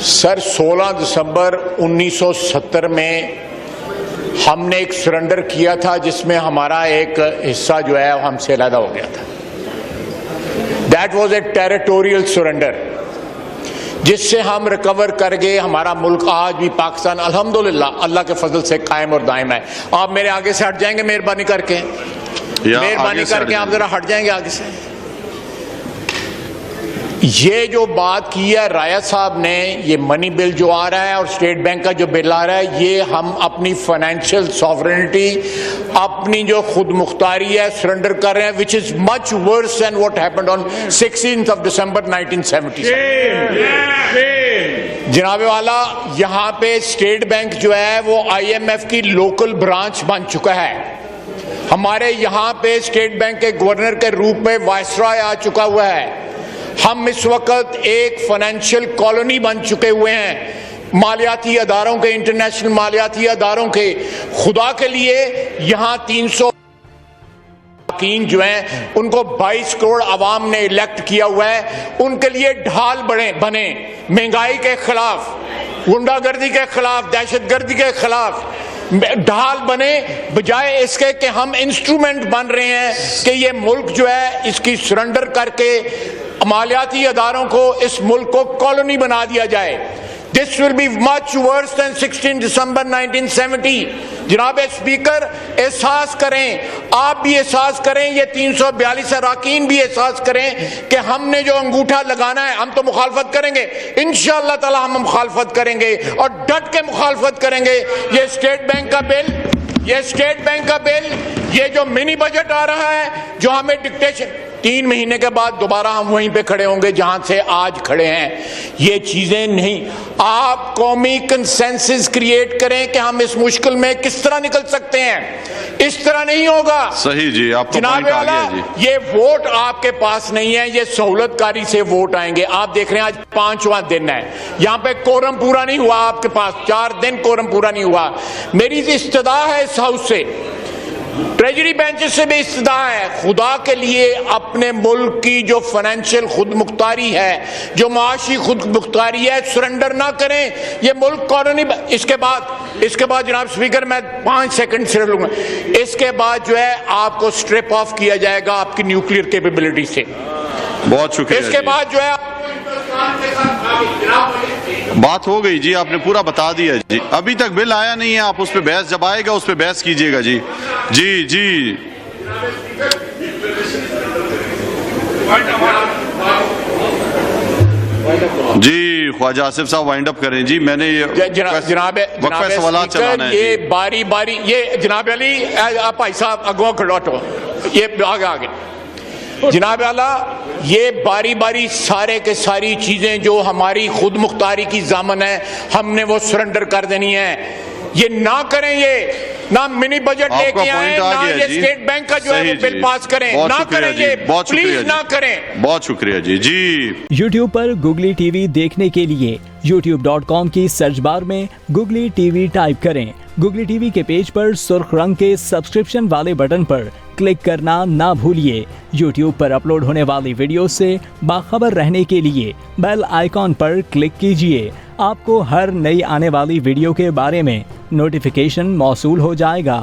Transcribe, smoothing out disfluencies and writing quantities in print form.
Sir 16 दिसंबर 1970 में हमने एक सरेंडर किया था जिसमें हमारा एक हिस्सा जो है हमसे अलग हो गया था। That was a territorial surrender जिससे हम रिकवर कर गए। हमारा मुल्क आज भी पाकिस्तान अल्हम्दुलिल्लाह अल्लाह के फजल से कायम और दायम है। आप मेरे आगे से हट जाएंगे मेहरबानी करके, मेहरबानी करके आप जरा हट जाएंगे आगे से। ये जो बात की है राया साहब ने, ये मनी बिल जो आ रहा है और स्टेट बैंक का जो बिल आ रहा है, ये हम अपनी फाइनेंशियल सॉवरेनिटी, अपनी जो खुद मुख्तारी है सरेंडर कर रहे हैं, which is much worse than what happened on 16th of December 1970। जनाबे वाला, यहाँ पे स्टेट बैंक जो है वो IMF की लोकल ब्रांच बन चुका है। हमारे यहाँ पे स्टेट बैंक के गवर्नर के रूप में वायसराय आ चुका हुआ है। हम इस वक्त एक फाइनेंशियल कॉलोनी बन चुके हुए हैं मालियाती अदारों के, इंटरनेशनल मालियाती अदारों के। खुदा के लिए यहाँ 300 जो हैं उनको 22 करोड़ अवाम ने इलेक्ट किया हुआ है। उनके लिए ढाल बने महंगाई के खिलाफ, गुंडागर्दी के खिलाफ, दहशतगर्दी के खिलाफ ढाल बने, बजाय इसके कि हम इंस्ट्रूमेंट बन रहे हैं कि ये मुल्क जो है इसकी सरेंडर करके मालियाती अदारों को, इस मुल्क को कॉलोनी बना दिया जाए। This will be much worse than 16 दिसंबर 1970। जनाब स्पीकर, एहसास करें, आप भी एहसास करें, ये 342 अरकान भी एहसास करें कि हमने जो अंगूठा लगाना है, हम तो मुखालफत करेंगे, इंशाअल्लाह ताला हम मुखालफत करेंगे और डट के मुखालफत करेंगे। ये स्टेट बैंक का बिल, ये स्टेट बैंक का बिल, ये जो मिनी बजट आ रहा है, जो हमें डिक्टेशन, 3 महीने के बाद दोबारा हम वहीं पे खड़े होंगे जहां से आज खड़े हैं। ये चीजें नहीं, आप कौमी कंसेंसस क्रिएट करें कि हम इस मुश्किल में किस तरह निकल सकते हैं। इस तरह नहीं होगा। सही जी, आपका पॉइंट आ गया जी। ये वोट आपके पास नहीं है, ये सहूलतकारी से वोट आएंगे। आप देख रहे हैं आज 5वां दिन है, यहाँ पे कोरम पूरा नहीं हुआ, आपके पास 4 दिन कोरम पूरा नहीं हुआ। मेरी इस्तदा है इस हाउस से, ट्रेजरी बेंचेस से भी इस्तदा है, खुदा के लिए अपने मुल्क की जो फाइनेंशियल खुद मुख्तारी है, जो माशी खुद मुख्तारी है, सरेंडर ना करें। ये मुल्क कॉलोनी। इसके बाद जनाब स्पीकर, मैं 5 सेकंड से लूंगा। इसके बाद जो है आपको स्ट्रिप ऑफ किया जाएगा आपकी न्यूक्लियर कैपेबिलिटी से। बहुत शुक्रिया। इसके बाद जो है बात हो गई जी, आपने पूरा बता दिया जी। अभी तक बिल आया नहीं है, आप उस पर बहस, जब आएगा उस पर बहस कीजिएगा जी। जी जी जी, ख्वाजा आसिफ साहब वाइंड अप करें जी। मैंने ये जनाब सवाल चलाना है, ये बारी बारी, ये जनाब अली भाई साहब अगवा खड़ोटो, ये आगे जनाब आला, ये बारी बारी सारे के सारी चीजें जो हमारी खुद मुख्तारी की जामन है, हमने वो सरेंडर कर देनी है। ये ना करें, ये ना मिनी बजट लेके आए, ना ये स्टेट बैंक का जो है वो बिल पास करें, ना करें ये, प्लीज ना करें। बहुत शुक्रिया जी। जी YouTube पर गुगली टीवी देखने के लिए youtube.com की सर्च बार में गुगली टीवी टाइप करें। गुगली टीवी के पेज पर सुर्ख रंग के सब्सक्रिप्शन वाले बटन पर क्लिक करना ना भूलिए। YouTube पर अपलोड होने वाली वीडियो से बाखबर रहने के लिए बेल आइकॉन पर क्लिक कीजिए। आपको हर नई आने वाली वीडियो के बारे में नोटिफिकेशन मौसूल हो जाएगा।